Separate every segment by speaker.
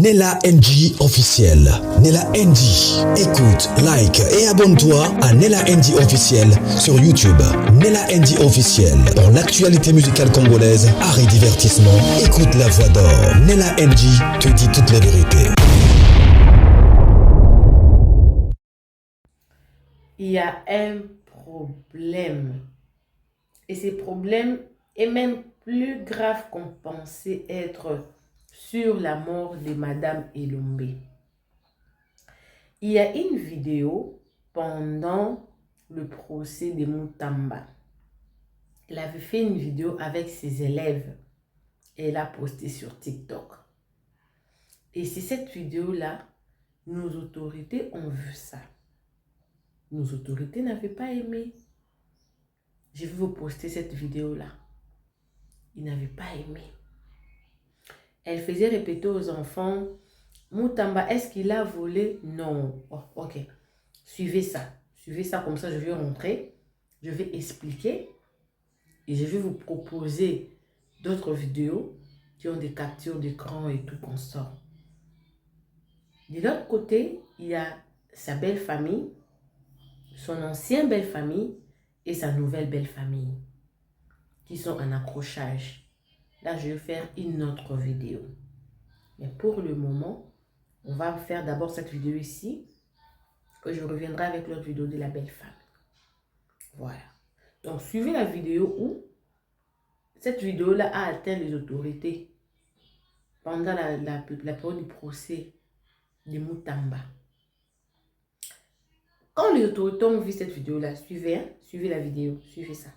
Speaker 1: Nella NG officiel. Nella NG. Écoute, like et abonne-toi à Nella NG officiel sur YouTube. Nella NG officiel. Pour l'actualité musicale congolaise, art et divertissement, écoute la voix d'or. Nella NG te dit toute la vérité.
Speaker 2: Il y a un problème. Et ce problème est même plus grave qu'on pensait être sur la mort de Madame Elombe. Il y a une vidéo pendant le procès de Mutamba. Elle avait fait une vidéo avec ses élèves et elle a posté sur TikTok. Et c'est cette vidéo-là, nos autorités ont vu ça. Nos autorités n'avaient pas aimé. Je vais vous poster cette vidéo-là. Ils n'avaient pas aimé. Elle faisait répéter aux enfants, Mutamba, est-ce qu'il a volé? Non. Oh, ok. Suivez ça. Suivez ça, comme ça je vais rentrer. Je vais expliquer. Et je vais vous proposer d'autres vidéos qui ont des captures d'écran et tout qu'on sort. De l'autre côté, il y a sa belle famille, son ancienne belle famille et sa nouvelle belle famille qui sont en accrochage. Là, je vais faire une autre vidéo. Mais pour le moment, on va faire d'abord cette vidéo ici. Et je reviendrai avec l'autre vidéo de la belle femme. Voilà. Donc, suivez la vidéo où cette vidéo-là a atteint les autorités pendant la période du procès de Mutamba. Quand les autorités ont vu cette vidéo-là, suivez, hein? Suivez la vidéo, suivez ça.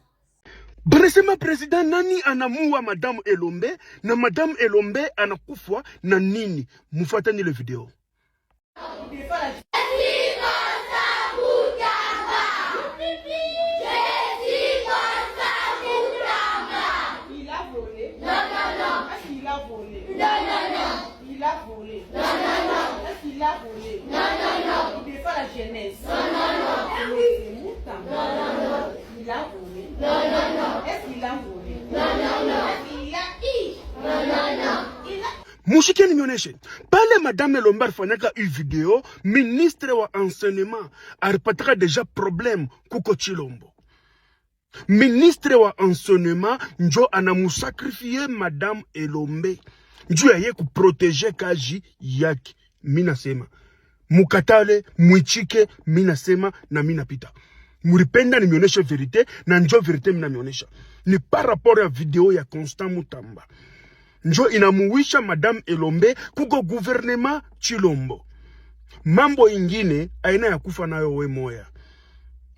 Speaker 3: Bresema president nani anamuwa Madame Elombe na Madame Elombe anakufa na nini? Mufuatani le video. Mushikeni nionyeshe pale Madame Elombe alifanyaka hii video, ministre wa enseignement alipataka deja problème kuko Chilombo. Ministre wa enseignement njo anamusakrifie Madame Elombe njuu ya ye kuprotege kaji yake. Mina sema mukatale mwichike, mina sema na mina pita. Muripenda nionyeshe verite na njo verite mina nionyesha. Ni par rapport ya video ya Constant Mutamba. Njo inamuwisha Madame Elombe kuko gouvernement Chilombo. Mambo ingine aina ya kufa nayo we moya.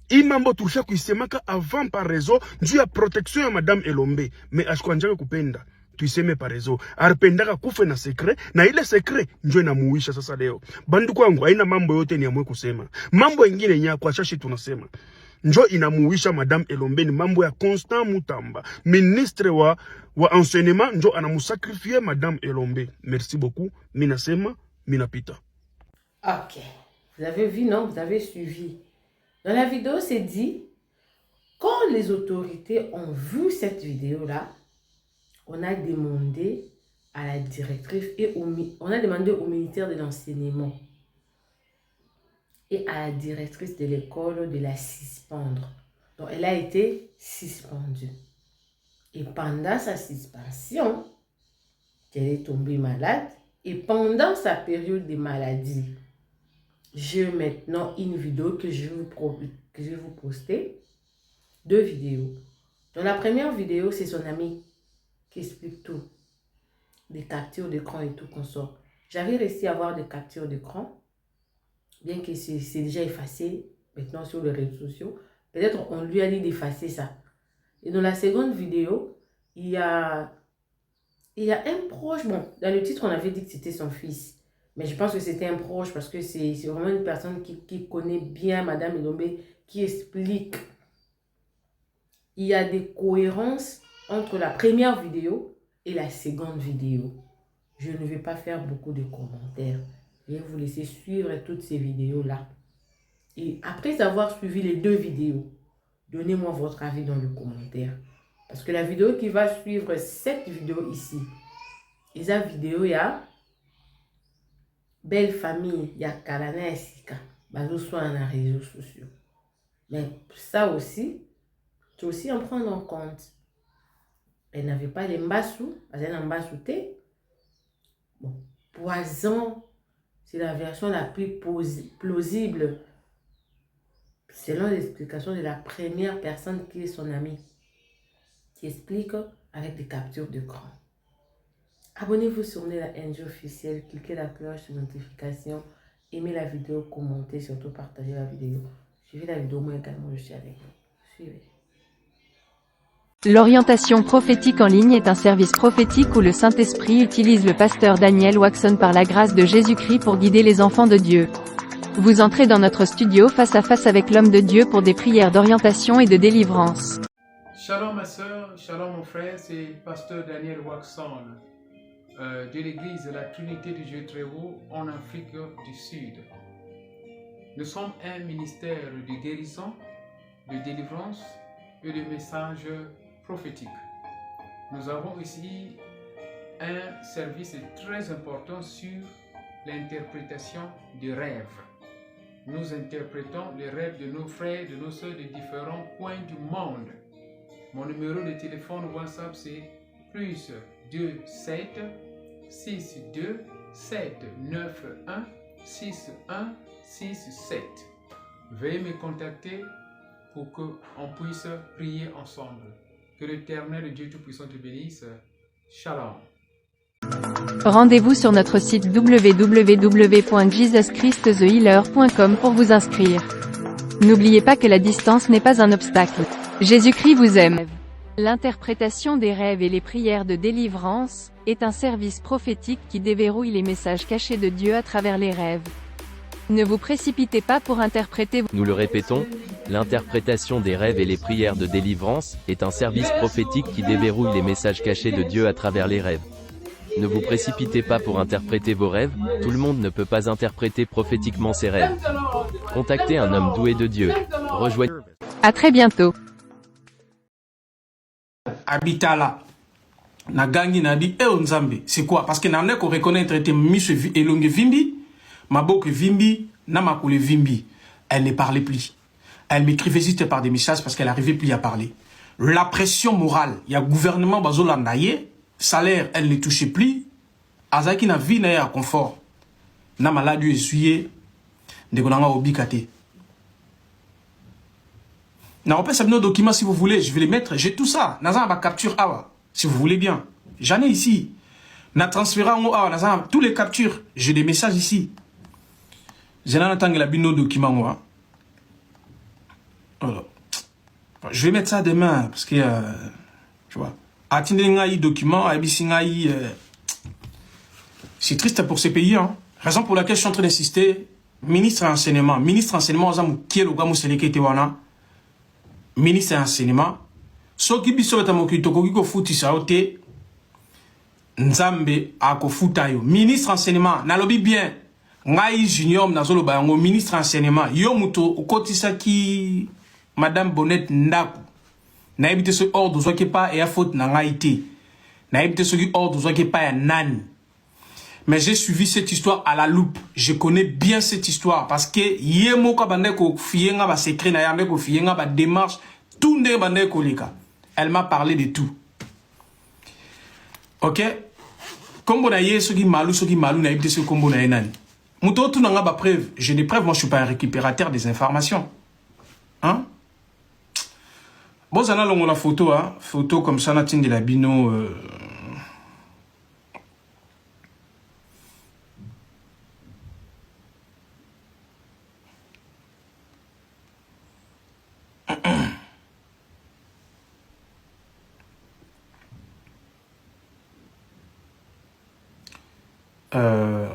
Speaker 3: Hii mambo tulisha kuisemaka avant par réseau njuu ya protection ya Madame Elombe. Me ashikuanjaka kupenda tuiseme par réseau. Arpendaka kufe na secret na ile secret njo inamuwisha sasa leo. Bandu kwangu haina mambo yote ni ya mwe kusema. Mambo ingine nya kwa shashi tunasema. Njo inamuwisha Madame Elombe ni mambo ya Constant Mutamba. Ministre wa enseignement njo anamusakrifie Madame Elombe. Merci beaucoup. Minasema, minapita.
Speaker 2: Ok. Vous avez vu, non? Vous avez suivi. Dans la vidéo, c'est dit, quand les autorités ont vu cette vidéo-là, on a demandé à la directrice et on a demandé au ministère de l'enseignement et à la directrice de l'école de la suspendre. Donc, elle a été suspendue. Et pendant sa suspension, elle est tombée malade. Et pendant sa période de maladie, j'ai maintenant une vidéo que je vais vous poster. Deux vidéos. Dans la première vidéo, c'est son ami qui explique tout. Des captures d'écran et tout qu'on sort. J'avais réussi à avoir des captures d'écran. Bien que c'est déjà effacé maintenant sur les réseaux sociaux. Peut-être on lui a dit d'effacer ça. Et dans la seconde vidéo, il y a un proche. Bon, dans le titre, on avait dit que c'était son fils. Mais je pense que c'était un proche parce que c'est vraiment une personne qui connaît bien Madame Elombe, qui explique. Il y a des cohérences entre la première vidéo et la seconde vidéo. Je ne vais pas faire beaucoup de commentaires. Je vais vous laisser suivre toutes ces vidéos-là. Et après avoir suivi les deux vidéos, donnez-moi votre avis dans le commentaire. Parce que la vidéo qui va suivre cette vidéo ici, et cette vidéo, il y a belle famille, il y a Kalana et Sika, bazo soit dans les réseaux sociaux. Mais ça aussi, tu aussi en prendre en compte. Elle n'avait pas les mbassou, elle n'a pas sauté. Bon, poison, c'est la version la plus plausible, selon l'explication de la première personne qui est son amie, qui explique avec des captures d'écran. Abonnez-vous sur Nella NG officiel, cliquez la cloche de notification, aimez la vidéo, commentez, surtout partagez la vidéo. Suivez la vidéo, moi également je suis avec vous. Suivez.
Speaker 4: L'orientation prophétique en ligne est un service prophétique où le Saint-Esprit utilise le pasteur Daniel Waxon par la grâce de Jésus-Christ pour guider les enfants de Dieu. Vous entrez dans notre studio face à face avec l'homme de Dieu pour des prières d'orientation et de délivrance.
Speaker 5: Shalom ma soeur, shalom mon frère, c'est pasteur Daniel Waxon de l'église de la Trinité de Dieu très haut en Afrique du Sud. Nous sommes un ministère de guérison, de délivrance et de messages prophétiques. Nous avons ici un service très important sur l'interprétation des rêves. Nous interprétons les rêves de nos frères, de nos soeurs de différents coins du monde. Mon numéro de téléphone WhatsApp c'est plus 27 62 791 6167. Veuillez me contacter pour qu'on puisse prier ensemble. Que l'Éternel Dieu Tout-Puissant te bénisse. Shalom.
Speaker 4: Rendez-vous sur notre site www.jesuschristthehealer.com pour vous inscrire. N'oubliez pas que la distance n'est pas un obstacle. Jésus-Christ vous aime. L'interprétation des rêves et les prières de délivrance est un service prophétique qui déverrouille les messages cachés de Dieu à travers les rêves. Ne vous précipitez pas pour interpréter.
Speaker 6: Nous le répétons, l'interprétation des rêves et les prières de délivrance est un service prophétique qui déverrouille les messages cachés de Dieu à travers les rêves. Ne vous précipitez pas pour interpréter vos rêves, tout le monde ne peut pas interpréter prophétiquement ses rêves. Contactez un homme doué de Dieu. Rejoignez.
Speaker 4: À très bientôt.
Speaker 3: Habitala. Na gangi na bi nzambe. C'est quoi? Parce que na ko reconnaître te miso elonge vimbi, maboko vimbi, na makule vimbi. Elle ne parlait plus. Elle m'écrivait juste par des messages parce qu'elle n'arrivait plus à parler. La pression morale, il y a gouvernement bazolandaye, salaire, elle ne touchait plus. Azaki na vie na ya confort. Na maladie essuyé de konanga obikate. Na on peut savoir nos documents si vous voulez, je vais les mettre, j'ai tout ça. Naza ba capture awa, si vous voulez bien. J'en ai ici. Na transféré en awa, naza tous les captures, j'ai des messages ici. Je n'en attends que la bino documents moi. Alors, je vais mettre ça demain parce que tu vois. Atindengai document, abisingai. C'est triste pour ces pays, hein. Raison pour laquelle je suis en train d'insister. Ministre enseignement, ozamu kielo gamu selekete wana. Ministre enseignement. Soki biso batamoki tokoki ko futisa ote. Nzambe akofuta yo. Ministre enseignement, nalobi bien. Ngai junior nazolo bayango ministre enseignement. Yo muto okotisa ki Madame Bonnet Ndaku. Na ebite so ordre zoke pa et a faute na ngai te. Na ebite so ki ordre zoke pa ya nani. Mais j'ai suivi cette histoire à la loupe. Je connais bien cette histoire parce que yemo ka bande ko fienga ba secret na yande ko fienga ba démarche tout nde bande ko lika. Elle m'a parlé de tout. OK? Kombo na ye soki malu na ebite so kombo na nani. Muto tout nanga ba preuve, j'ai des preuves, moi je suis pas un récupérateur des informations. Hein? Bon, ça n'a la photo, hein? Photo comme ça, Natine de la Bino.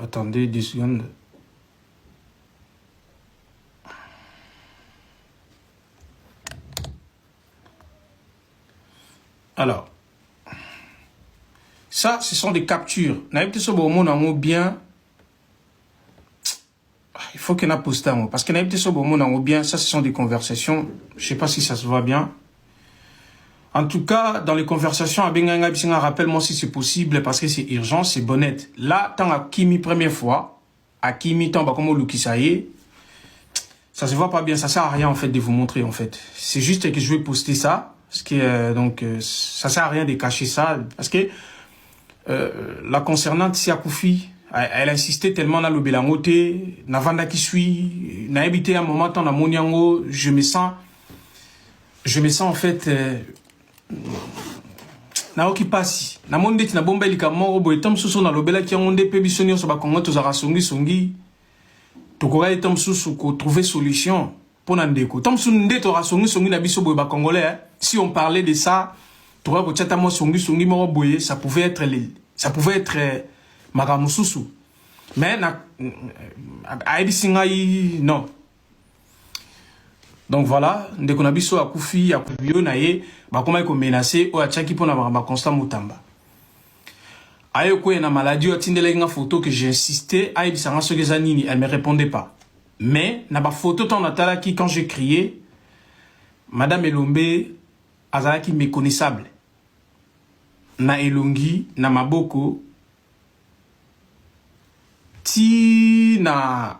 Speaker 3: Attendez 10 secondes. Alors, ça, ce sont des captures. Bien. Il faut qu'il y ait un post parce que bien, ça, ce sont des conversations. Je ne sais pas si ça se voit bien. En tout cas, dans les conversations, rappelle-moi si c'est possible, parce que c'est urgent, c'est bonnette. Là, tant à Kimi, première fois,
Speaker 7: Akimi Tamba comme Lukisaye. Ça se voit pas bien, ça sert à rien en fait de vous montrer en fait. C'est juste que je vais poster ça, parce que donc ça sert à rien de cacher ça, parce que la concernante Siakoufi, elle insistait tellement dans le Belangote, Navanda qui suit, n'a habité un moment dans la Moniango, je me sens en fait naoki pasi na monde tina bomba ilika moko boy tam susu na lobela ki onde pe bisonio so ba kongo to zaka songi to ko ga tam susu ko trouver solution pour ndeko tam susu nde to songi na biso boy ba congolais si on parlait de ça to ga ko tchata mo songi mo boye ça pouvait être magamususu mais na aidi singai non. Donc voilà, dès qu'on a biso à Koufi, à Koubio, naye, bah comment il menacé, ou à Tchaki pour n'avoir constant Moutamba. Ayo quoi na maladie, ou atindele nga photo que j'ai insisté, aïe bisanga sogezanini, elle me répondait pas. Mais na ba photo ton natala qui quand j'ai crié, Madame Elombe, azalaki méconnaissable. Na elongi, na maboko, ti na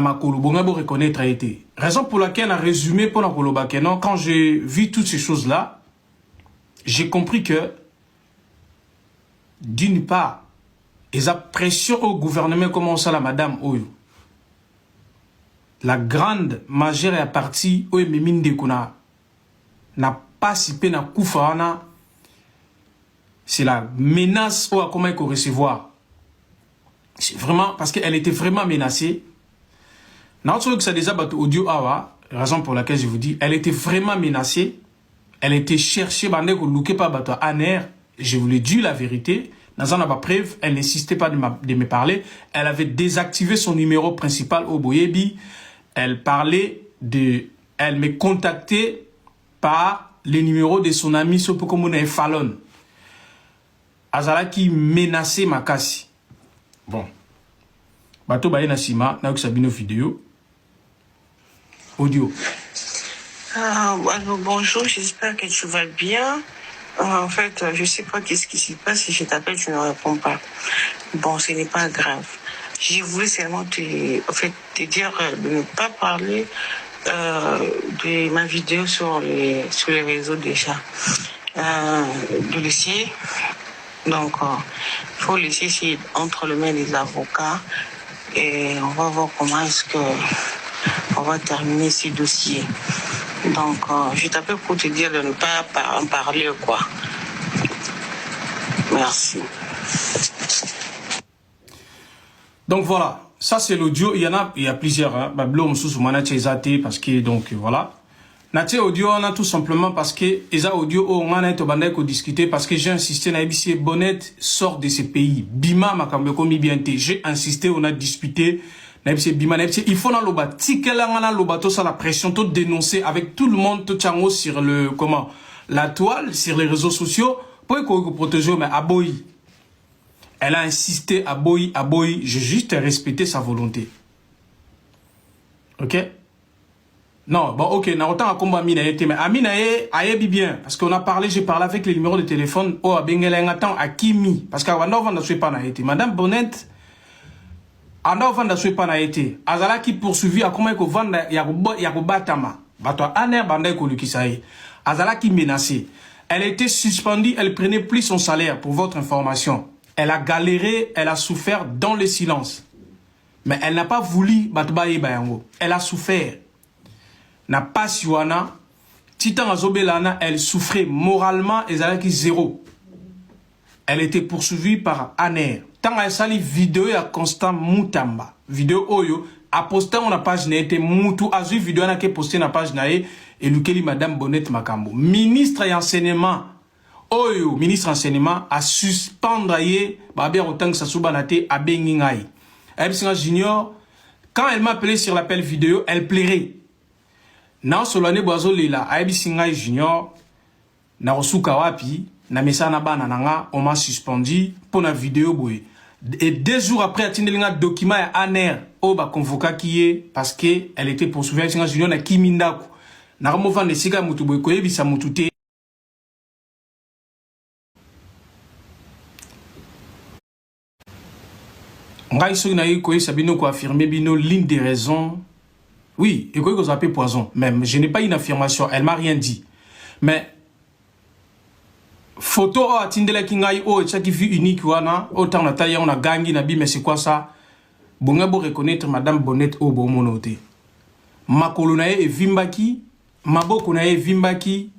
Speaker 7: makolo bonga bo reconnaître a été. Raison pour laquelle on a résumé pour la koloba non, quand j'ai vu toutes ces choses là, j'ai compris que d'une part, les pression au gouvernement comme ça la madame Oyo. La grande majeure est partie où mine de kona n'a pas sipé na koufana. C'est la menace ou à comment il faut recevoir. C'est vraiment parce qu'elle était vraiment menacée. Que ça déjà battu audio awa, raison pour laquelle je vous dis, elle était vraiment menacée, elle était cherchée, je vous l'ai dit la vérité, dans un preuve, elle n'insistait pas de me parler, elle avait désactivé son numéro principal au Boyebi, elle me contactait par le numéro de son ami Sopokomuna et Fallon. Azala qui menaçait Makasi. Bon. Bato Baye Nassima, n'a eu Sabino vidéo. Audio.
Speaker 8: Alors, bonjour, j'espère que tu vas bien. En fait, je sais pas qu'est-ce qui se passe. Si je t'appelle, tu ne réponds pas. Bon, ce n'est pas grave. Je voulais seulement te dire de ne pas parler de ma vidéo sur les réseaux déjà. De laisser. Donc, il faut laisser ici entre les mains des avocats et on va voir comment est-ce que on va terminer ce dossier. Donc, je t'appelle pour te dire de ne pas en parler, quoi. Merci.
Speaker 7: Donc voilà, ça c'est l'audio. Il y a plusieurs. Hein. Parce que donc voilà. Naté audio on a tout simplement parce que eza audio on a été bandé ko discuter parce que j'ai insisté na IBC Bonnet sort de ce pays. Bima makambe komi bienté. J'ai insisté, on a discuté. Bima il faut na loba tikela ngana loba to ça la pression to dénoncer avec tout le monde to chango sur le la toile sur les réseaux sociaux pour qu'on protéger mais aboyi. Elle a insisté aboyi, j'ai juste respecté sa volonté. OK? Non, bon, ok, n'a autant à combat Amina été, mais Amina ayebi bien, parce qu'on a parlé, j'ai parlé avec les numéros de téléphone, oh, Bengeleng attend à Kimi, parce qu'à Wanda Vanda Sui pas n'a été. Madame Bonnet, Anda Vanda Sui pas n'a été. Azala qui poursuivi à comment que Vanda Yakubatama, Bato Aner Banda Kolukisaï. Azala qui menacée. Elle était suspendue, elle prenait plus son salaire, pour votre information. Elle a galéré, elle a souffert dans le silence. Mais elle n'a pas voulu Batbaye Bayango. Elle a souffert. N'a pas suana, Titan Azobelana, elle souffrait moralement et elle zéro. Elle était poursuivie par Aner. Tant elle sali vidéo à Constant Moutamba. Vidéo Oyo, a posté on la page n'était Moutou, a vu vidéo n'a que posté na page nae et Lukeli Madame Bonnet Makambo. Ministre enseignement, Oyo, ministre enseignement, a suspendre Babé autant que ça soubanate à Bengingaï. Ebsinga Junior, quand elle m'appelait sur l'appel vidéo, elle plairait. Na solane boazo lila aibi singa junior na rosuka wapi na mesana bana nanga on m'a suspendu pour la vidéo boy et 2 jours après atindelinga document ya Aner o ba convoqué qui est parce que elle était poursuivie singa junior na Kimindaku na removant de siga mutu boy koyebi sa mutute Ngai so na yiko sabino ko affirmer bino l'une des raisons. Oui, et quoi que vous appelez poison. Même, je n'ai pas une affirmation, elle m'a rien dit. Mais photo a tindela kingai o tchaki vu unique wana autant na taille on a gangi na bi mais c'est quoi ça? Bonga bo reconnaître madame Bonnette o bo monoté. Makolo na e vimbaki, maboko na e vimbaki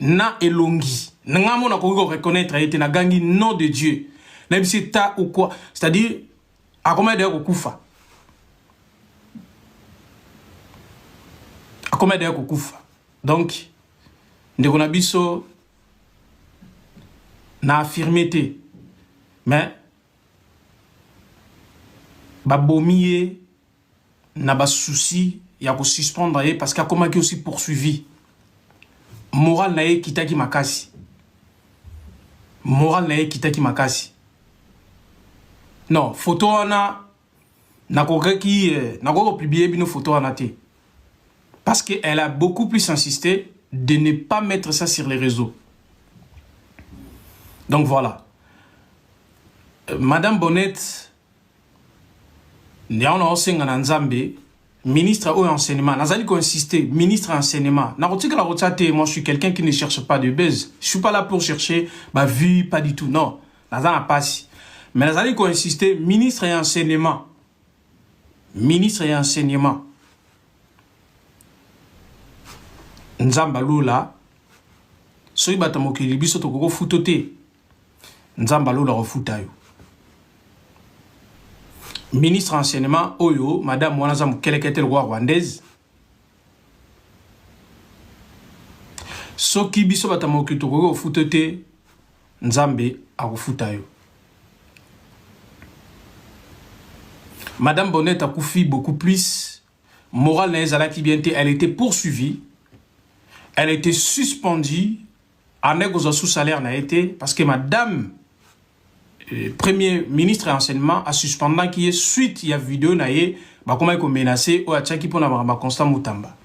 Speaker 7: na elongi. Nga mo na ko reconnaître été na gangi nom de Dieu. Même si ta ou quoi, c'est-à-dire à combien d'heures kufa. À combien d'heures kufa. Donc ndeko na biso na affirmé mais ba bomier na ba souci ya ko suspendre parce qu'il a comment qui aussi poursuivi moral na ye kitaki makasi moral na ye kitaki makasi non photo na ko publier bino photo ana te parce que elle a beaucoup plus insisté de ne pas mettre ça sur les réseaux. Donc voilà. Madame Bonnette, ministre au enseignement, nazali ko insister, ministre enseignement. Moi je suis quelqu'un qui ne cherche pas de buzz. Je suis pas là pour chercher ma vie, pas du tout. Non, nazali pas si. Mais nazali ko insister, ministre et enseignement. Ministre et enseignement. Nzamba lula soyi bata mokili biso to koko futote nzamba lula refuta yo ministre enseignement oyo madame wanaza mukelekete roi rwandaise soki biso bata mokili to koko futote nzambe akufuta yo madame Bonnette a koufi beaucoup plus moral na ezalaki bien te, elle était poursuivie. Elle a été suspendue en négociation sous salaire n'a été parce que madame premier ministre et enseignement a suspendu qui est suite il y a vidéo naie bah comment il menacé ou a tchaki pour n'avoir Constant Mutamba.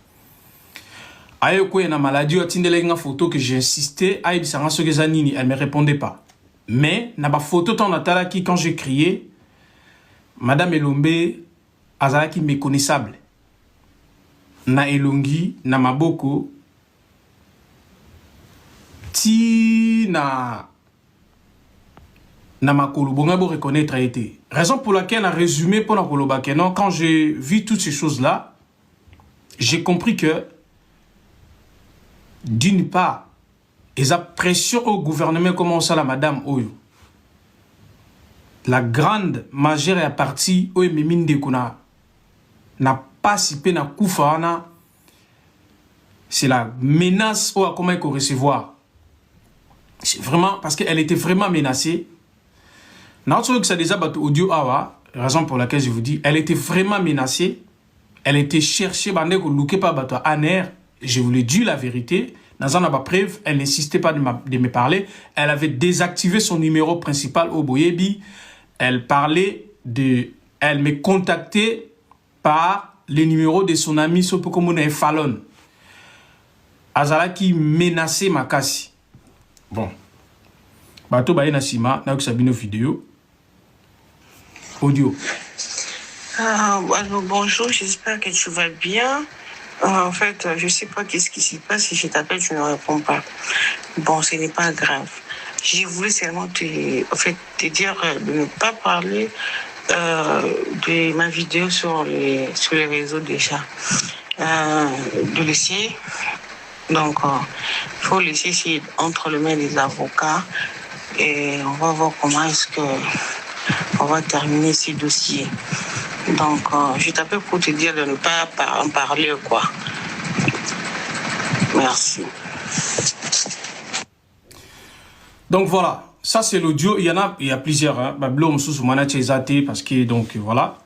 Speaker 7: Ayo ko na maladie a tindele nga photo que j'ai insisté a dit ça ce que zanini elle me répondait pas. Mais na ba photo ton atala qui quand j'ai crié madame Elombe azalaki méconnaissable. Na elongi na maboko ti na makolo bonga bo reconnaître a été raison pour laquelle a résumé pour la koloba kenon quand j'ai vu toutes ces choses là j'ai compris que d'une part ils a pression au gouvernement comment ça la madame Oyo la grande majeure est partie Oyo memine de kuna n'a pas si pe na kufa c'est la menace ou comment il faut recevoir. C'est vraiment parce qu'elle était vraiment menacée. Notre que ça déjà battu audio awa, raison pour laquelle je vous dis, elle était vraiment menacée. Elle était cherchée, bande ko louké pas bato aner. Je vous l'ai dit la vérité. Dans un preuve, elle n'insistait pas de me parler. Elle avait désactivé son numéro principal au Boyebi. Elle parlait de, elle me contactait par les numéros de son ami Sopokomuna et Fallon. Azala qui menaçait Makasi. Bon. Bato baye nasima na kusabino vidéo. Audio.
Speaker 8: Alors, bonjour, j'espère que tu vas bien. En fait, je sais pas qu'est-ce qui se passe. Si je t'appelle, tu ne réponds pas. Bon, ce n'est pas grave. J'ai voulu seulement te dire de ne pas parler de ma vidéo sur les réseaux déjà. De laisser. Donc, il faut laisser ici entre les mains des avocats et on va voir comment est-ce que on va terminer ces dossiers. Donc, je t'appelle pour te dire de ne pas en parler, quoi. Merci.
Speaker 7: Donc voilà, ça c'est l'audio. Il y a plusieurs. Hein. Parce que donc voilà.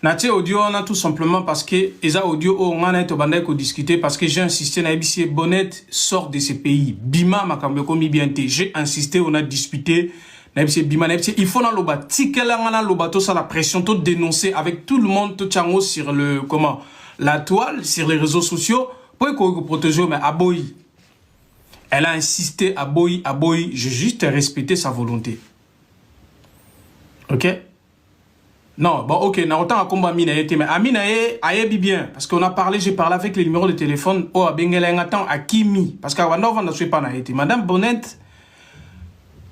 Speaker 7: Naté audio on a tout simplement parce que eza audio on a été bandé ko discuter parce que j'ai insisté na ABC Bonnette sort de ce pays bima makambe komi bien té j'ai insisté on a disputé na ABC bima na ABC il faut na loba tikela ngana loba to ça la pression to dénoncer avec tout le monde to chango sur le comment la toile sur les réseaux sociaux pour ko protéger mais aboyi elle a insisté aboyi j'ai juste respecté sa volonté. OK. Non, bon, ok, na autant à combat Amina été, mais Amina ayebi bien, parce qu'on a parlé, j'ai parlé avec les numéros de téléphone, oh, Bengele Ngatan à Kimi, parce qu'à Wandova n'a pas na été. Madame Bonnette,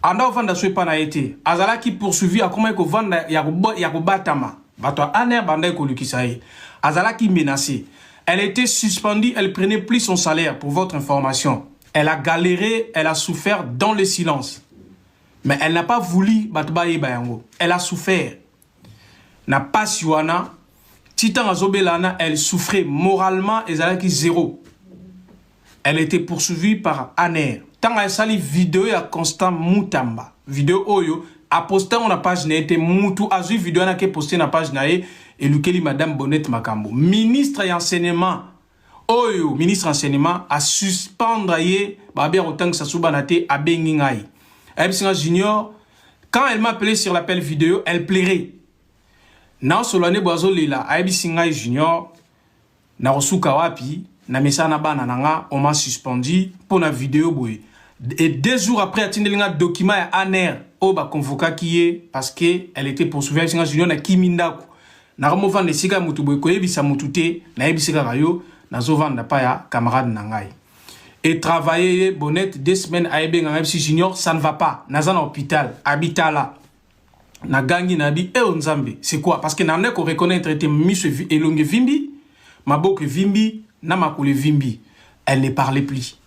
Speaker 7: Andova n'a pas na été. Azala qui poursuivi à comment il faut vendre Yakubatama. Bato Aner Bandai Kolukisaï. Azala qui menacé. Elle était suspendue, elle prenait plus son salaire, pour votre information. Elle a galéré, elle a souffert dans le silence. Mais elle n'a pas voulu Batbaye Bayango. Elle a souffert. N'a pas suana. Titan Azobelana, elle souffrait moralement et Zalaki zéro. Elle était poursuivie par Aner. Tant elle sali vidéo à Constant Moutamba. Vidéo Oyo. A posté on a page n'était Moutou. A vu vidéo n'a que posté na page nae. Et Lukeli Madame Bonnette Makambo. Ministre et enseignement. Oyo, ministre enseignement, a suspendre yé. Babia autant que ça soubanate a Bengingaï. Ebsinga Junior. Quand elle m'a appelé sur l'appel vidéo, elle plairait. Na solane boazo lila aibi singai junior na rosuka wapi na mesana bana nanga on m'a suspendu pour la vidéo boy et 2 jours après atindelinga document ya Aner o ba convoqué qui parce que elle était poursuivie singai junior na kimindako na ramo vendre sika mutu boy ko yebisa mutute na yebisika rayo na zo vendre pa ya camarade nangai et travailler Bonnette 2 semaines à aibi nga MC junior ça ne va pas na en hôpital habitala na gangi na bi nzambe c'est quoi parce que n'a ko reconnaître était monsieur elonge vimbi maboko vimbi na makole vimbi elle ne parlait plus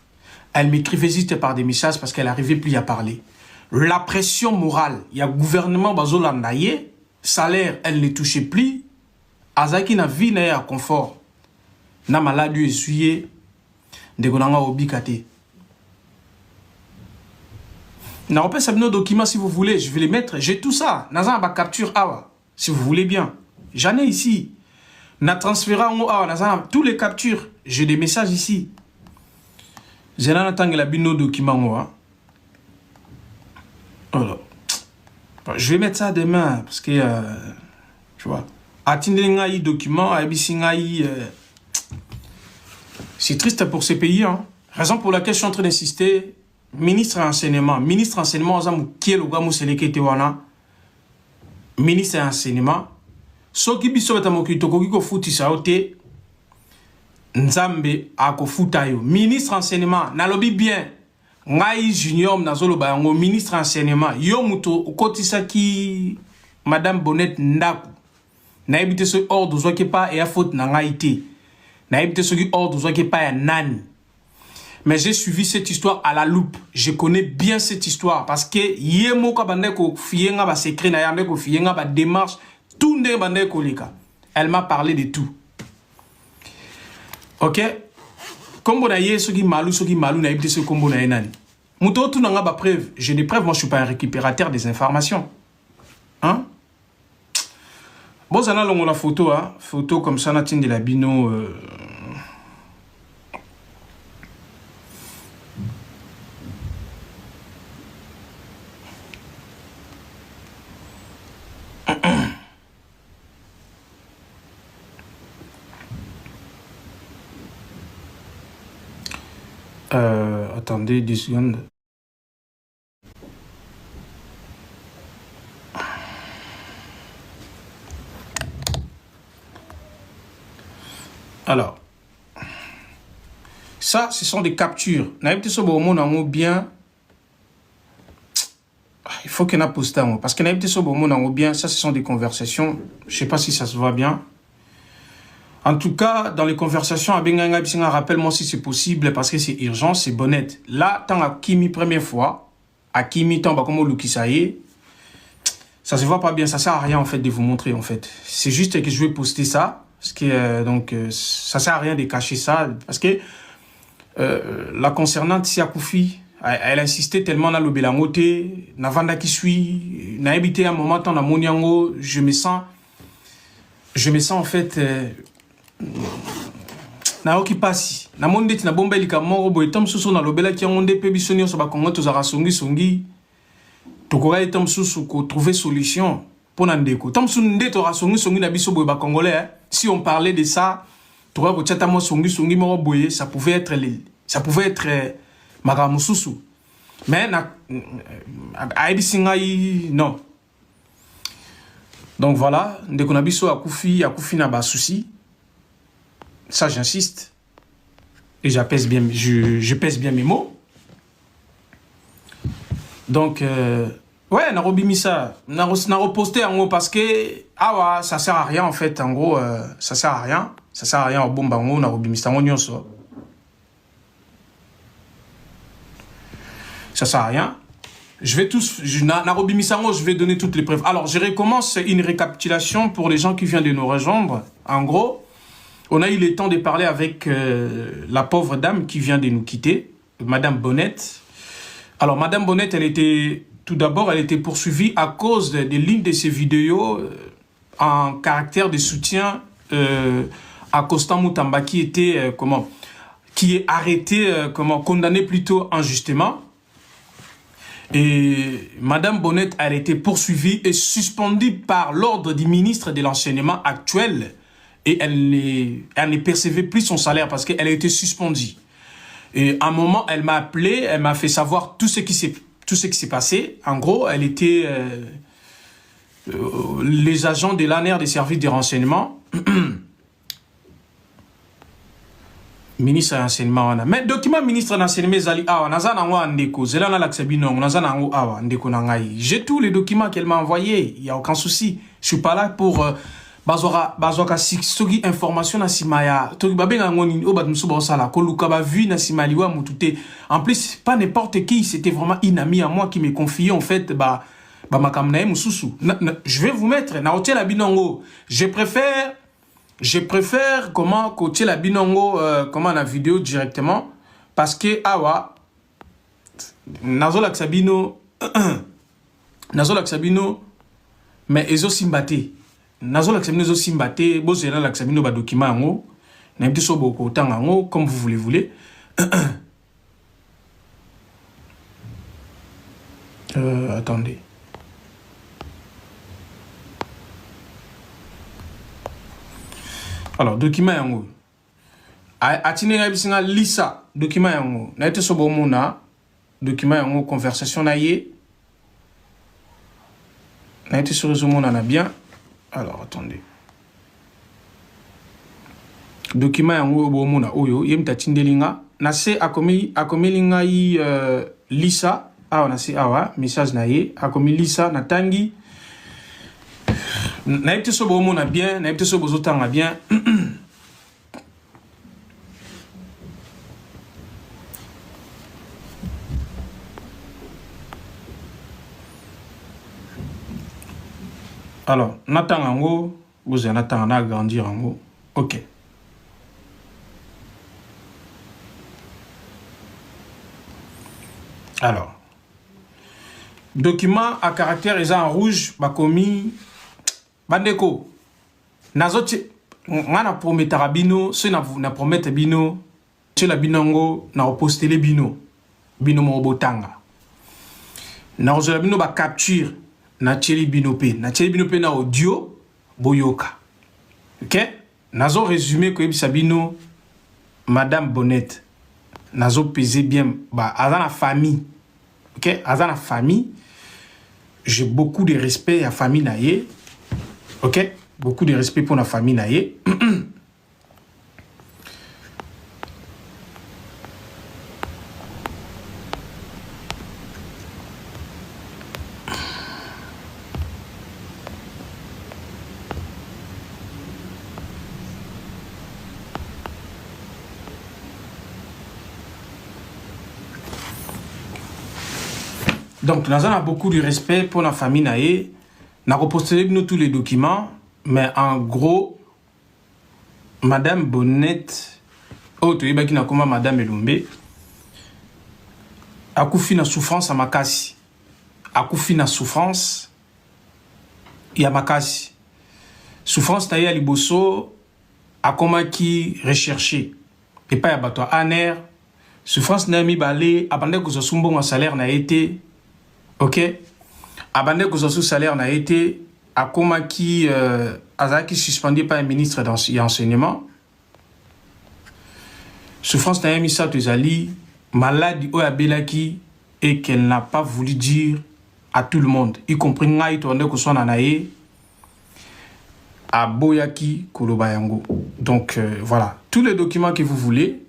Speaker 7: elle m'écrivait juste par des messages parce qu'elle arrivait plus à parler la pression morale il y a gouvernement bazolanda ye salaire elle ne touchait plus azaki na vie na ya confort na maladie essuyé ndegonanga obikate. Non, on peut savoir nos documents si vous voulez. Je vais les mettre. J'ai tout ça. Nazan ba capture awa. Si vous voulez bien. J'en ai ici. Na transféré en awa. Nazan tous les captures. J'ai des messages ici. J'ai n'en attends la nos documents moi. Alors, je vais mettre ça demain parce que tu vois. Atindenga yi document, abisinga yi. C'est triste pour ces pays. Hein. Raison pour laquelle je suis en train d'insister. Ministre enseignement, ozamu kielo gamu selekete wana. Ministre enseignement, soki biso batamoki tokoki ko futisa ote nzambe akofuta yo. Ministre enseignement, nalobi bien. Ngai junior nazolo bayango ministre enseignement, yo muto kotisa ki Madame Bonnette ndaku. Na ebite so ordre zoke pa et a faute na ngai te. Na ebite so ki ordre zoke pa ya nani. Mais j'ai suivi cette histoire à la loupe. Je connais bien cette histoire parce que yemo ka bande ko fiyenga ba secret na yande ko fiyenga ba démarche tout nde bande ko lika. Elle m'a parlé de tout. OK? Kombo na ye soki malu na ibte so kombo na enani. Muto tout na nga ba preuve. J'ai des preuves, moi je suis pas un récupérateur des informations. Hein? Bon ça na longo la photo hein, photo comme ça na tinde la bino attendez 10 secondes. Alors, ça, ce sont des captures. Bien. Il faut qu'on a posté parce que bien, ça, ce sont des conversations. Je ne sais pas si ça se voit bien. En tout cas, dans les conversations, rappelle-moi si c'est possible, parce que c'est urgent, c'est Bonnette. Là, tant à Kimi, première fois, à Kimi, tant comme Lukisaye, ça se voit pas bien, ça sert à rien, en fait, de vous montrer, en fait. C'est juste que je vais poster ça, parce que, donc, ça sert à rien de cacher ça, parce que, la concernante, Siakoufi, elle insistait tellement dans le Belangote, Navanda qui suit, n'a habité un moment, dans la Moniango, je me sens, en fait, na oki pasi na monde tina bomba lika moko boy tom susu na lobela ki ngonde pe bisoni so ba kongo to zaka songi to ko tom susu ko trouver solution pour ndeko tom susu nde to songi na biso boy ba congolais si on parlait de ça to ko tchata mo songi moko boy ça pouvait être makamususu mais na aibi singai non Donc voilà, ndeko na biso akufi na ba souci. Ça j'insiste. Et je pèse bien mes mots. Donc ouais, na robimisa, na reposté en gros parce que ah ouais, ça sert à rien en fait, en gros ça sert à rien. Ça sert à rien au bomba en gros na robimisa en nyonso. Ça sert à rien. Je vais je vais donner toutes les preuves. Alors, je recommence une récapitulation pour les gens qui viennent de nous rejoindre. En gros, on a eu le temps de parler avec la pauvre dame qui vient de nous quitter, Madame Bonnette. Alors, Madame Bonnette, tout d'abord, elle était poursuivie à cause de l'une de ses vidéos en caractère de soutien à Constant Mutamba qui était, qui est arrêté, condamné plutôt injustement. Et Madame Bonnette a été poursuivie et suspendue par l'ordre du ministre de l'enseignement actuel. Et elle ne percevait plus son salaire parce qu'elle a été suspendue. Et à un moment, elle m'a appelé, elle m'a fait savoir tout ce qui s'est passé. En gros, elle était les agents de l'ANR des services de renseignement. Ministre de l'enseignement. Mais document ministre de l'enseignement, j'ai tous les documents qu'elle m'a envoyés. Il n'y a aucun souci. Je ne suis pas là pour bazoka sixtogi information na simaya. En plus, pas n'importe qui, c'était vraiment une amie à moi qui me confiait en fait je vais vous mettre je préfère comment coacher la binongo comment la vidéo directement parce que awa nazola sabino mais ezo simbate nazola sabino ezo simbate bozela la sabino ba document ngo na petit so boko tanga ngo comme vous voulez attendez. Alors, document yango. Atine nga bisinga lisa document yango. Na ete sobo mona document yango conversation na ye. Na ete sur mona na bien. Alors, attendez. Document yango bo mona oyo yemta tindelinga na se akomelinga yi lisa awa na se awa message na ye akomi lisa na tangi. Na ete sobo mona bien, na ete sobo zotanga bien. Alors, Nathan Ango, vous avez Nathan à grandir Ango. Ok. Alors, document à caractère en rouge, bakomi, bandeko, nazote, ngana prometara bino, se na promette bino, se la binango, na opostele bino mo botanga. Na ozola bino ba capture. Na tcheli binope na audio boyoka. Ok? Nazo résumé que Sabino Madame Bonnette nazo pesé bien ba dans la famille. Ok? Dans la famille, j'ai beaucoup de respect à la famille naie. Ok? Beaucoup de respect pour la famille naie. Donc, nous avons beaucoup de respect pour la famille naie. Nous avons posté tous les documents, mais en gros, Madame Bonnette, Madame Elombe, a koufi na souffrance à Makasi. A koufi na souffrance, il y a Makasi. Souffrance naie à Liboso, a comment qui recherché. Et pas à bateau aner. Souffrance naie mi balé, abandonné que ce soumbo mon salaire n'a été. Ok, abandonné que son salaire n'a été à comment qui suspendu par un ministre d'enseignement. Souffrance n'a mis ça tes alliés, maladie ou abelaki et qu'elle n'a pas voulu dire à tout le monde, y compris Ngaï tourné que son anaïe. à Boyaki Kolobayango. Donc voilà, tous les documents que vous voulez,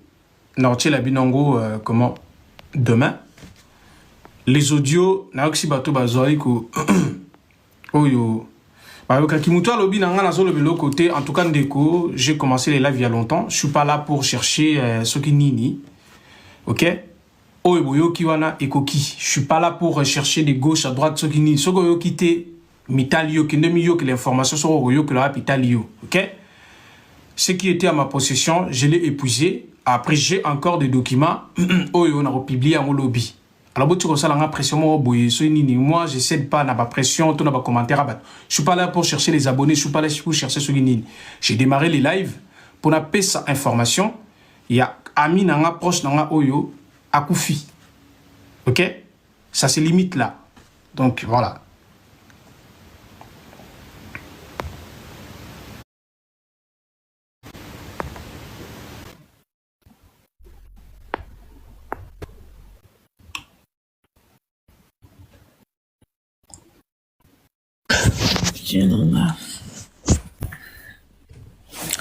Speaker 7: Nortier la Binango, comment demain. Les audios, Naoxi Bato Bazoïko, Oyo. Côté, en tout cas, Ndeko, j'ai commencé les lives il y a longtemps. Je suis pas là pour chercher ce qui nini. Ok? Oyo Kiwana et Koki. Je suis pas là pour chercher de gauche à droite ce qui nini. Ce que quitté. Mitalio, qui ne mieux que l'information sur Oyo que le rap Italio. Ok? Ce qui était à ma possession, je l'ai épuisé. Après, j'ai encore des documents. Oyo, on a republié en lobby. Alors, tu as la pression, moi, je ne cède pas à la pression, tout dans les commentaires. Je ne suis pas là pour chercher les abonnés, je ne suis pas là pour chercher ce qui. J'ai démarré les lives pour appeler sa information. Il y a Ami Nanga proche Nanga Oyo, Akoufi. Ok? Ça se limite là. Donc, voilà.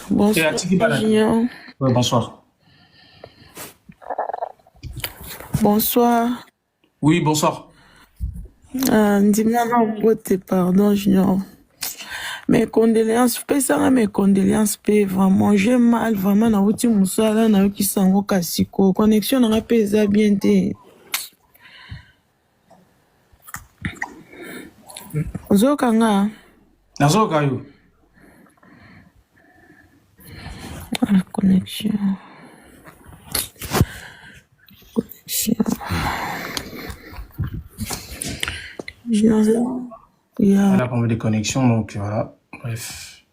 Speaker 2: Bonsoir.
Speaker 7: Ouais, bonsoir.
Speaker 2: Bonsoir.
Speaker 7: Oui, bonsoir.
Speaker 2: Dis-moi, pardon, Junior. Mes condoléances, mes condoléances, vraiment, j'ai mal, vraiment, na outi musala, na outi sango kasiko, connexion na pesa bien te. Ozokanga.
Speaker 7: Nazoka yo.
Speaker 2: Connexion.
Speaker 7: Elle a pas de connexion, donc voilà. Bref.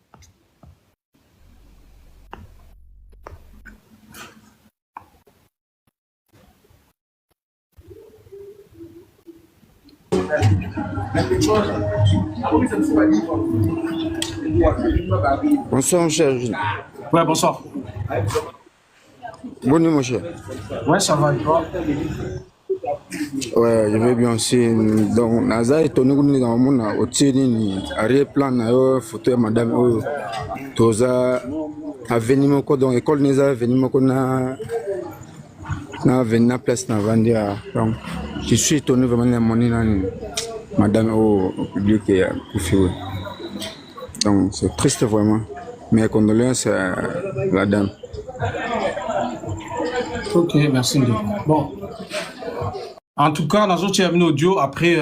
Speaker 9: Bonsoir, mon cher.
Speaker 7: Ouais, bonsoir.
Speaker 9: Bonne nuit, mon cher.
Speaker 7: Ouais, ça va, et toi?
Speaker 9: Ouais, je vais bien aussi. Donc, Naza est tourné dans mon arrière-plan, photo de madame Toza, à venir, donc, école Neza, venir, na venir place, na venir. Donc, je suis étonné vraiment de mon madame au public et donc, c'est triste vraiment. Mes condoléances à la dame.
Speaker 7: Ok, merci. Bon. En tout cas, dans notre audio, après,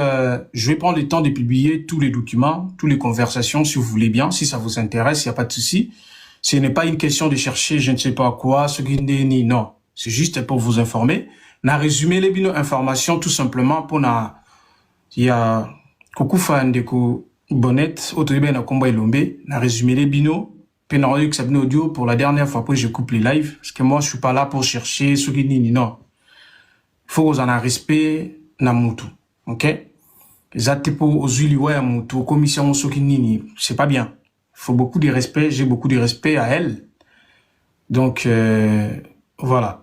Speaker 7: je vais prendre le temps de publier tous les documents, toutes les conversations, si vous voulez bien, si ça vous intéresse, il n'y a pas de souci. Ce n'est pas une question de chercher je ne sais pas quoi, ce qui n'est ni non. C'est juste pour vous informer. Na résumé les bino informations tout simplement pour na il y a coucou fan de ko bonnet autobé na combat Elombe, na résumé les bino pénorique ça audio pour la dernière fois que je coupe les lives parce que moi je suis pas là pour chercher ce qui ni non. Il faut que vous en ayez respect na mutu. OK? Zate pour aux ya mutu commission ce qui ni c'est pas bien. Il faut beaucoup de respect, j'ai beaucoup de respect à elle. Donc voilà.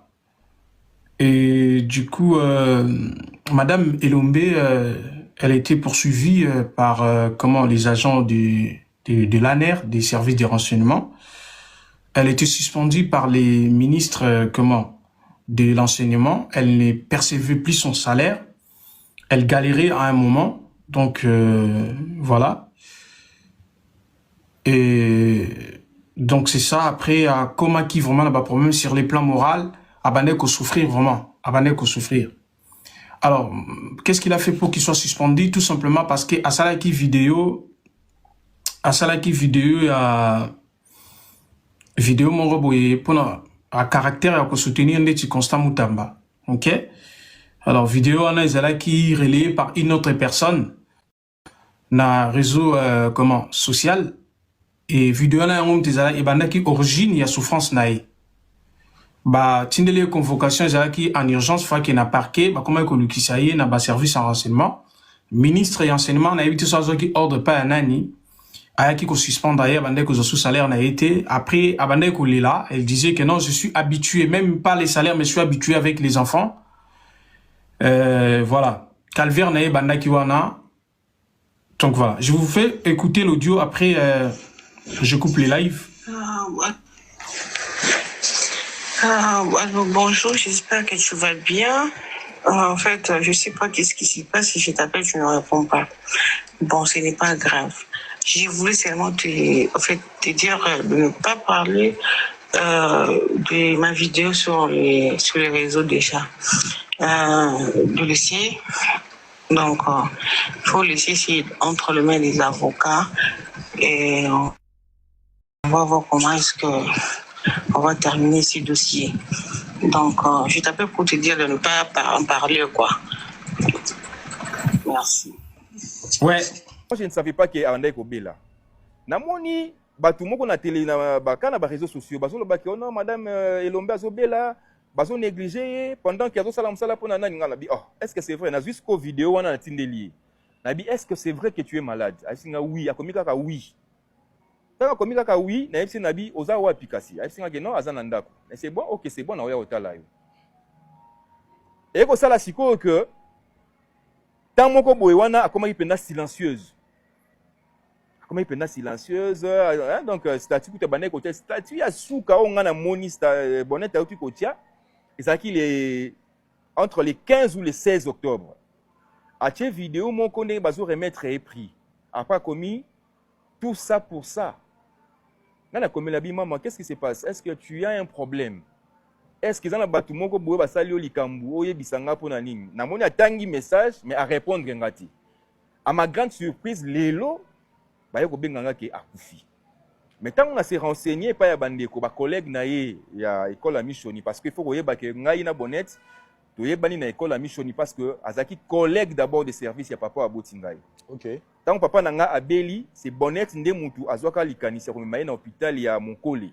Speaker 7: Et du coup, Madame Elombe, elle a été poursuivie par les agents de l'ANER, des services de renseignement. Elle a été suspendue par les ministres de l'enseignement. Elle ne percevait plus son salaire. Elle galérait à un moment. Donc voilà. Et donc c'est ça. Après, comment qui vraiment n'a pas problème sur les plans moraux. Abané qu'au souffrir vraiment, abané qu'au souffrir. Alors, qu'est-ce qu'il a fait pour qu'il soit suspendu? Tout simplement parce que à Salaki vidéo, mon robot pour un caractère à soutenir un petit constant Moutamba. Ok? Alors, vidéo on a Salaki relayé par une autre personne na réseau social et vidéo on a un des Salaki et qui origine il y a souffrance naïe. Bah tindele convocation qui en urgence fois qu'il n'a parqué bah comment que l'ukisaye n'a pas service en renseignement ministre et enseignement n'a évité ça qui ordre pas un ani à qui qu'on suspend d'ailleurs bandé que sous salaire n'a été après abandé qu'on là elle disait que non je suis habitué même pas les salaires mais je suis habitué avec les enfants voilà calvaire n'a banda kiwana donc voilà je vous fais écouter l'audio après Je coupe les lives.
Speaker 8: Alors, bonjour, j'espère que tu vas bien. En fait, je sais pas qu'est-ce qui se passe. Si je t'appelle, tu ne réponds pas. Bon, ce n'est pas grave. J'ai voulu seulement te dire de ne pas parler de ma vidéo sur les réseaux déjà. De laisser. Donc, il faut laisser ici entre les mains des avocats et on va voir comment est-ce que on va terminer ces dossiers. Donc, je t'appelle pour te dire de ne pas en parler, quoi. Merci.
Speaker 7: Ouais.
Speaker 10: Moi, je ne savais pas qu'il y avait Kobela. Namoni, batu moko na télé na bakana ba réseaux sociaux, bazo lo baki ono madame Elombe azobela, bazo négliger pendant qu'il y a zo salam sala pona nani ngala bi. Oh, est-ce que c'est vrai? Na jusqu'au vidéo wana na tindeli. Na bi est-ce que c'est vrai que tu es malade? Asinga oui, akomika ka oui. Tanga komika ka oui, na yebisi na bi oza wa pikasi. Asinga ke non azana ndako. Mais c'est bon, OK, c'est bon na oya otala yo. Et ko sala siko que tant moko boye wana akomaki penda silencieuse. Comment il peut silencieuse, donc statut que tu as côté statut à souka on a moni bonnet à côté et ça qu'il est entre les 15 ou les 16 octobre. À cette vidéo mon connaît bazo remettre et prix. Après commis tout ça pour ça. Nana comme la bi maman, qu'est-ce qui se passe? Est-ce que tu as un problème? Est-ce que dans batu moko boye ba sali likambu oye bisanga pona nini? Na moni atangi message mais à répondre ngati. À ma grande surprise lelo baye ko benganga ke akufi. Mais tant on a se renseigné pa ya bandeko ba collègue na ye ya école à Michoni parce que faut koyeba ke ngai na bonnet to yebani na école à Michoni parce que azaki collègue d'abord de service ya papa abotingai.
Speaker 11: OK.
Speaker 10: Tant papa nanga abeli c'est bonnet nde mutu azwaka likanisa ko maye na hôpital ya Monkole.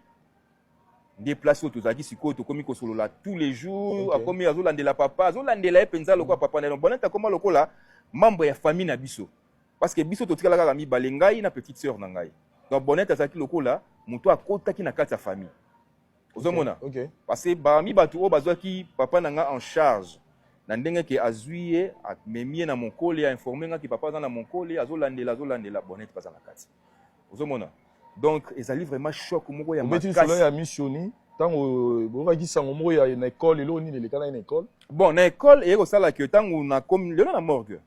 Speaker 10: Déplacé au tozaki siko to komi ko solola tous les jours akomi azolandela papa azolandela penza lokwa papa na bonnet akoma lokola membre ya famille na biso. Parce que biso totika la kaka mi balengai na petite sœur nangai. Donc bonnet azaki lokola muto akota ki na kati ya famille. Ozomona.
Speaker 11: OK.
Speaker 10: Parce que ba mi batu o bazwaki papa nanga en charge. Na ndenge ke azuie amemie na Monkole a informé nga ki papa za na Monkole azolandela bonnet pas na kati. Ozomona. Donc ezali vraiment choc moko ya makasi.
Speaker 11: Obeti solo ya Missioni tango bovaki sango moko ya na école elo ni le kana na école.
Speaker 10: Bon na école e ko sala ke tango na comme le na morgue.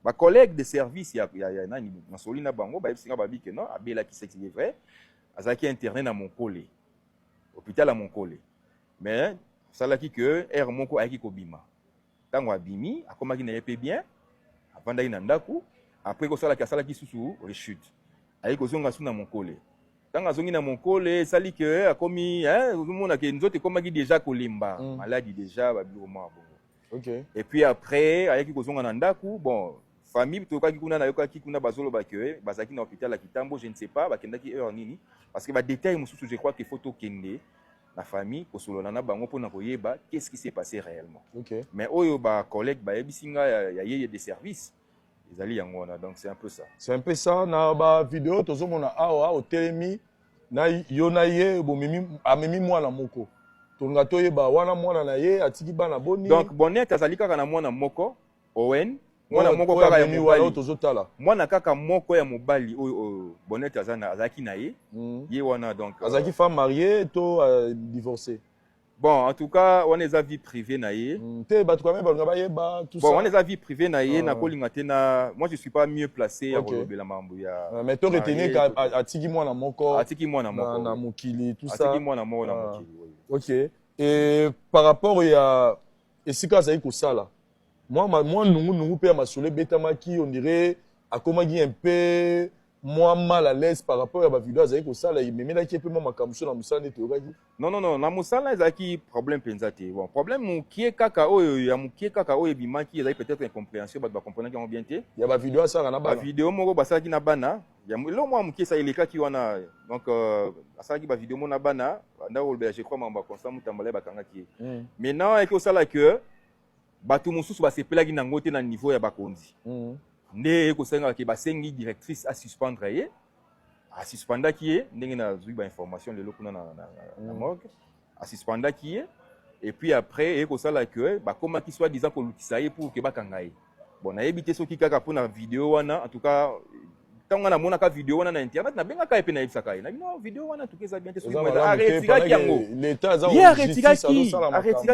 Speaker 10: Ba collègue de service ya nani na solina bango ba singa ba bike non abela ki c'est vrai azaki interné na Monkole hôpital à Monkole mais sala ki que air moko ayaki ko bima tango abimi akomaki na yepe bien avanda ina ndaku après ko sala ki susu rechute ayaki ko zonga suna Monkole tango azongi na Monkole sali que akomi mona ke nzote komaki déjà kolimba maladie déjà ba biloko mwa bongo.
Speaker 11: OK.
Speaker 10: Et puis après, avec Kozonga Nandaku, bon, famille, tu vois, Kikuna Nayoka, Kikuna Bazolo Bakwe, Bazaki na hôpital à Kitambo, je ne sais pas, Bakendaki Nini, parce que va détail, je crois qu'il faut Kende, la famille, Kosolo Nana Bango pour Nakoyeba, qu'est-ce qui s'est passé réellement.
Speaker 11: OK.
Speaker 10: Mais Oyo, ba collègue, ba Ebisinga, il y a des services, les alliés Yangona, donc c'est un peu ça.
Speaker 11: C'est un peu ça, na ba vidéo, tozo mona awa, au telemi, na yonaye, bo mimi, amemi moi na moko.
Speaker 10: Donc bonnet azali kaka na mwana moko Owen mwana moko kaka ya mobali mwana kaka moko ya mobali oyo bonnet azana azaki na ye ye wana donc
Speaker 11: azaki femme mariée to divorcée.
Speaker 10: Bon en tout cas on est à vie privée na ye
Speaker 11: te batu quand même ba yeba tout ça.
Speaker 10: Bon on est à vie privée na ye na kolinga tena moi je suis pas mieux placé à kolobela mambo ya
Speaker 11: mais to retenir atiki mwana moko na mokili tout ça
Speaker 10: atiki mwana moko na mokili.
Speaker 11: OK. Et par rapport à esika azali kosala moi nungu pe masole betamaki on dirait akomaki un peu moi mal à l'aise par rapport à ba vidéo azali kosala imemelaki pe mama kamuso na musala nete okaki
Speaker 10: non na musala ezaki problème penzate bon problème mukie kaka oyo bimaki ezali peut-être incompréhension ba comprendre ki on bien te
Speaker 11: ya ba vidéo asala na bana
Speaker 10: ba vidéo moko basalaki na bana ya lo moi mukie sa elekaki wana donc asalaki ba vidéo mona bana ndako je crois mamba constant mutambala bakangaki maintenant eki osala que batu mususu basepelaki na ngote na niveau ya bakonzi nde ekosenga ke basengi directrice à suspendre ye a suspendaki ye ndenge na zui ba information lelo kuna na morgue a suspendaki ye et puis après ekosala que bakomaki soit disant kolukisa ye pour ke bakanga ye bon na yebite soki kaka pona vidéo wana en tout cas tant on a monaka vidéo on a internet na benga ka pe na ibsaka na bino vidéo wana tukeza bien te so arrêtira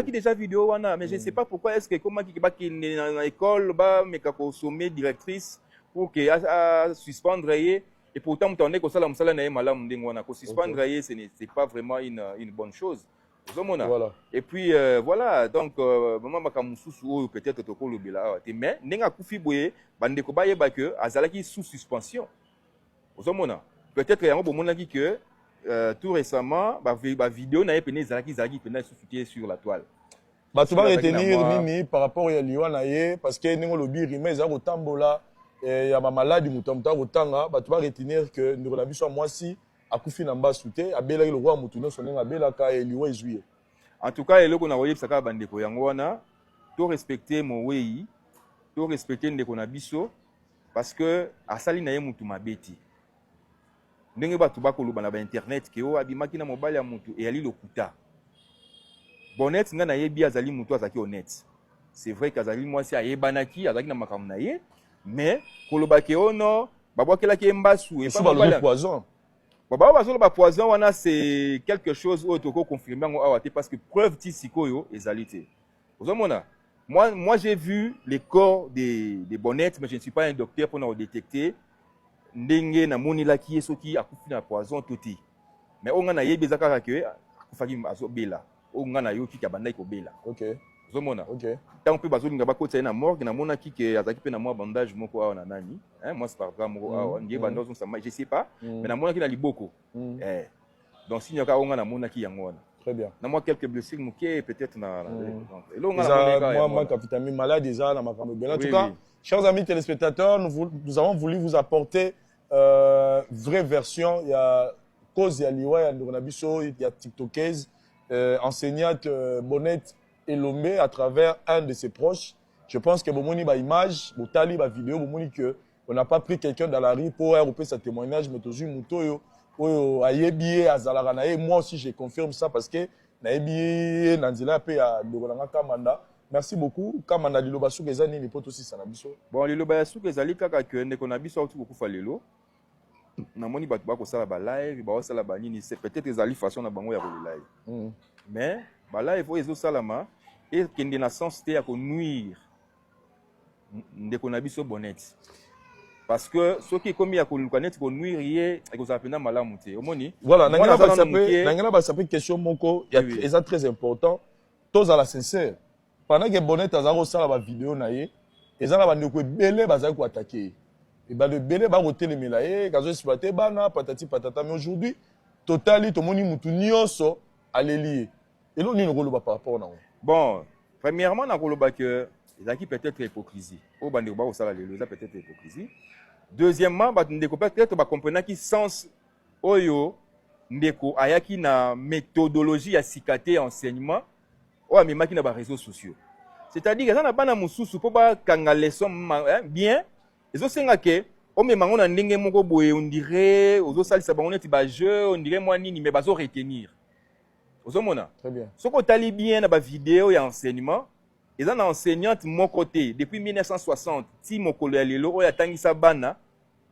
Speaker 10: qui déjà vidéo wana mais je ne sais pas pourquoi est-ce que comment qui ba qui na école ba mais ka consommer directrice pour que à suspendre et pourtant on est que ça la musala na malamu ndenge wana ko suspendre c'est pas vraiment une bonne chose. Voilà. Et puis voilà donc maman makamususu peut-être toko lobela mais nenga kufi boye bandeko ba yeba que azalaki sous suspension. Ozomona peut-être yango bomonaki que tout récemment ba vidéo na yepene zalaki pena sous sur la toile.
Speaker 11: Ba tu vas retenir nini par rapport à liwa na ye parce que nengo lobi rime za ko tambola ya ma maladie mutamta ko tanga ba tu vas retenir que nous la biso moi si akufi na mbasu te abela le roi mutuno sonenga abela ka eliwa juillet.
Speaker 10: En tout cas eloko na oyebisaka bandeko yango wana to respecter mon wei to respecter ndeko na biso parce que asali na ye mutu mabeti ndenge batu bakoloba na ba internet ke o abimaki na mobile ya mutu e ali lokuta Bonnet nga na yebi azali mutu azaki honnête. C'est vrai qu'azali moi si ayebanaki azaki na makambo na ye mais koloba ke ono babwakelaki mbasu
Speaker 11: et pas le poison.
Speaker 10: Baba poison wana c'est quelque chose autre qu'on confirme parce que preuve ti sikoyo ezalité. Vous avez moi j'ai vu les corps des bonnettes mais je ne suis pas un docteur pour nous détecter ndenge na moni la ki soki akufi na poison toti. Mais on a yebi zakaka ke akufaki azobela. On a yoki ka bandai ko bela.
Speaker 11: OK.
Speaker 10: Zomona. OK. Tant que bazolinga bakota na morgue na mona ki ke azaki pe na moi bandage moko awa na nani. Hein moi c'est par exemple moko awa ndiye bandage ça je sais pas mais na mona ki na liboko. Donc si nyaka onga na mona ki yango wana.
Speaker 11: Très bien.
Speaker 10: Na moi quelques blessures moké peut-être na
Speaker 11: et là on a moi capitaine malade déjà na makambo bela. En tout cas, chers amis téléspectateurs, nous avons voulu vous apporter vraie version, il y a cause il y a liwa ya ndona biso, il y a TikTokeuse enseignante Bonnette Elombe à travers un de ses proches. Je pense que Bomoni ba image, Botali ba vidéo, Bomoni que on n'a pas pris quelqu'un dans la rue pour regrouper sa témoignage, mais toujours Mutoyo, Ayebi Azalara nae. Moi aussi je confirme ça parce que Naebi Nanzila pe à Doranga Kamanda. Merci beaucoup. Kamanda Liloba Souk ezani ni poto aussi sanabiso.
Speaker 10: Bon Liloba Souk ezali kaka que ne konabiso autu beaucoup falelo. Na moni batu bako sala ba live, ba sala ba nini, c'est peut-être ezali façon na bango ya ko live. Mais ba live faut ezo salama et kende na sens te ya ko nuire ndeko na biso Bonnette parce que ce qui comme ya ko lukaneti ko nuire ye e ko zapena malamu te omoni
Speaker 11: voilà nangena ba sape question moko ya eza très important tous à la sincère pendant que Bonnette azako sala ba vidéo na ye eza na ba ndeko ebele bazali ko attaquer et ba de bele ba ko telemela ye kazo exploiter bana patati patata mais aujourd'hui totali to moni mutu nyonso alelié et l'on nino koloba par rapport na
Speaker 10: bon premièrement na koloba que ezaki peut-être hypocrisie o bande ba osala lelo eza peut-être hypocrisie deuxièmement ba ndeko peut-être ba comprendre ki sens oyo ndeko ayaki na méthodologie ya sikate enseignement o amemaki na ba réseaux sociaux c'est-à-dire que ça na bana mususu po ba kanga leçon bien ezo senga ke o memango na ndenge moko boye on dirait ozo salisa bango neti ba jeu on dirait moi nini mais bazo retenir.
Speaker 11: Très bien.
Speaker 10: Ce qu'on t'a bien dans la vidéo et enseignement, ils ont enseignante mon côté depuis 1960. Si mon collègue lelo ya tangi sabana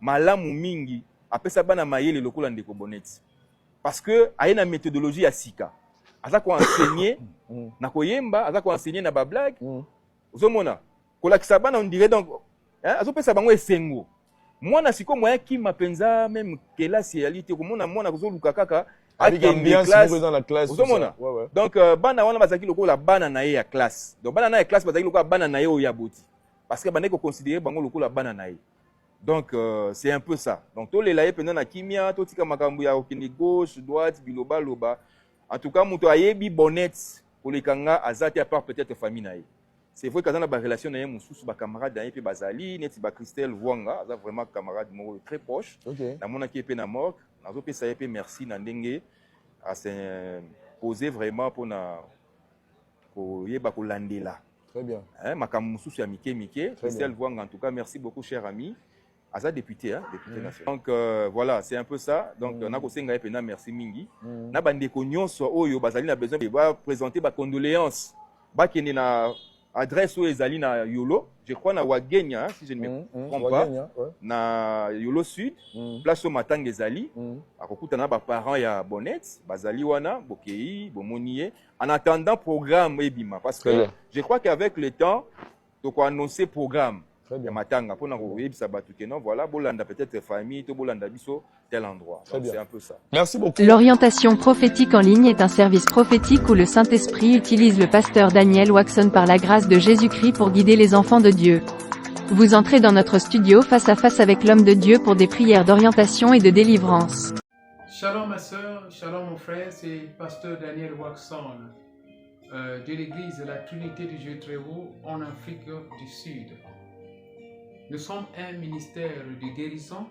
Speaker 10: malamu mingi après sabana mayele lokolo ndeko Bonnette. Parce que a une méthodologie ya sika. Aza ko enseigner na koyemba, aza ko enseigner na ba blague. Ozomona. Kola kisabana on dirait donc azo pesa bango esengo. Moi na siko moyen ki mapenza même classe réalité ko mona mona ko luka kaka
Speaker 11: avec ambiance dans la classe.
Speaker 10: Ouais. Donc bana wana bazaki lokola bana na ye ya classe. Donc bana na ya classe bazaki lokola bana na ye o ya boti. Parce que bana ko considérer bango lokola bana na ye. Donc c'est un peu ça. Donc to lelaye pendant na kimia to tika makambu ya okini gauche droite biloba loba. En tout cas muto ayebi Bonnette pour les kanga azati à part peut-être famille na ye. C'est vrai qu'azana ba relation na ye mususu ba camarade na ye pe bazali neti ba Christelle Wanga, aza vraiment camarade mo très proche. Na mona ki pe na mort. Nazo pe ça pe merci na ndenge à se poser vraiment pour na ko yeba ko landela.
Speaker 11: Très bien.
Speaker 10: Makambo mususu ya mike Christelle Wanga en tout cas merci beaucoup cher ami. Aza député député national. Donc voilà, c'est un peu ça. Donc na ko senga pe na merci mingi. Na bande ko nyonso oyo bazali na besoin de ba présenter ba condoléances. Ba kende na adresse où ezali na Yolo, je crois na Wagenya, si je ne me trompe pas, na Yolo Sud, place au Matang ezali, akokutana ba parents ya Bonnet, bazali wana, bokei, bomonie, en attendant programme ebima, parce que je crois qu'avec le temps, tu as annoncé programme. Matanga pour non, voilà, bolanda peut-être famille, to bolanda biso tel endroit. C'est un peu ça.
Speaker 11: Merci beaucoup.
Speaker 4: L'orientation prophétique en ligne est un service prophétique où le Saint-Esprit utilise le pasteur Daniel Waxon par la grâce de Jésus-Christ pour guider les enfants de Dieu. Vous entrez dans notre studio face à face avec l'homme de Dieu pour des prières d'orientation et de délivrance.
Speaker 5: Shalom ma soeur, shalom mon frère, c'est pasteur Daniel Waxon de l'église de la Trinité du Dieu très haut en Afrique du Sud. Nous sommes un ministère de guérison,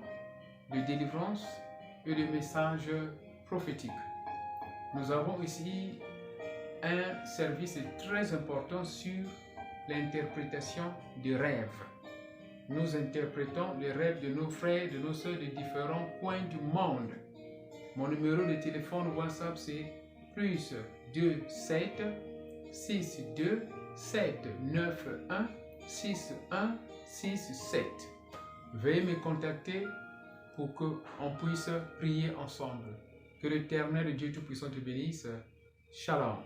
Speaker 5: de délivrance et de messages prophétiques. Nous avons ici un service très important sur l'interprétation des rêves. Nous interprétons les rêves de nos frères, de nos soeurs de différents coins du monde. Mon numéro de téléphone WhatsApp c'est plus 27 62 791 61 67. Veuillez me contacter pour qu'on puisse prier ensemble. Que l'Éternel Dieu Tout-Puissant te bénisse. Shalom.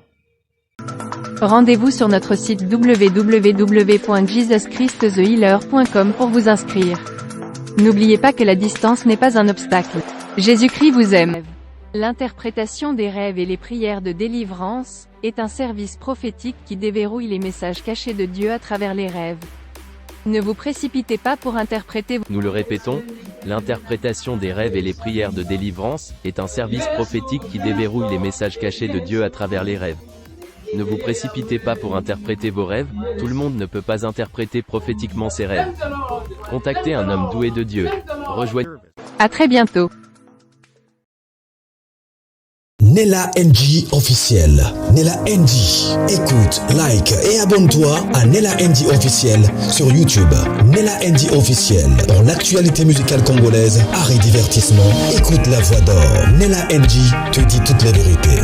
Speaker 4: Rendez-vous sur notre site www.jesuschristthehealer.com pour vous inscrire. N'oubliez pas que la distance n'est pas un obstacle. Jésus-Christ vous aime. L'interprétation des rêves et les prières de délivrance est un service prophétique qui déverrouille les messages cachés de Dieu à travers les rêves. Ne vous précipitez pas pour interpréter.
Speaker 6: Nous le répétons, l'interprétation des rêves et les prières de délivrance est un service prophétique qui déverrouille les messages cachés de Dieu à travers les rêves. Ne vous précipitez pas pour interpréter vos rêves, tout le monde ne peut pas interpréter prophétiquement ses rêves. Contactez un homme doué de Dieu. Rejoignez.
Speaker 4: À très bientôt.
Speaker 1: Nella NG officiel. Nella NG. Écoute, like et abonne-toi à Nella NG officiel sur YouTube. Nella NG officiel. Pour l'actualité musicale congolaise, art et divertissement, écoute la voix d'or. Nella NG te dit toutes les vérités.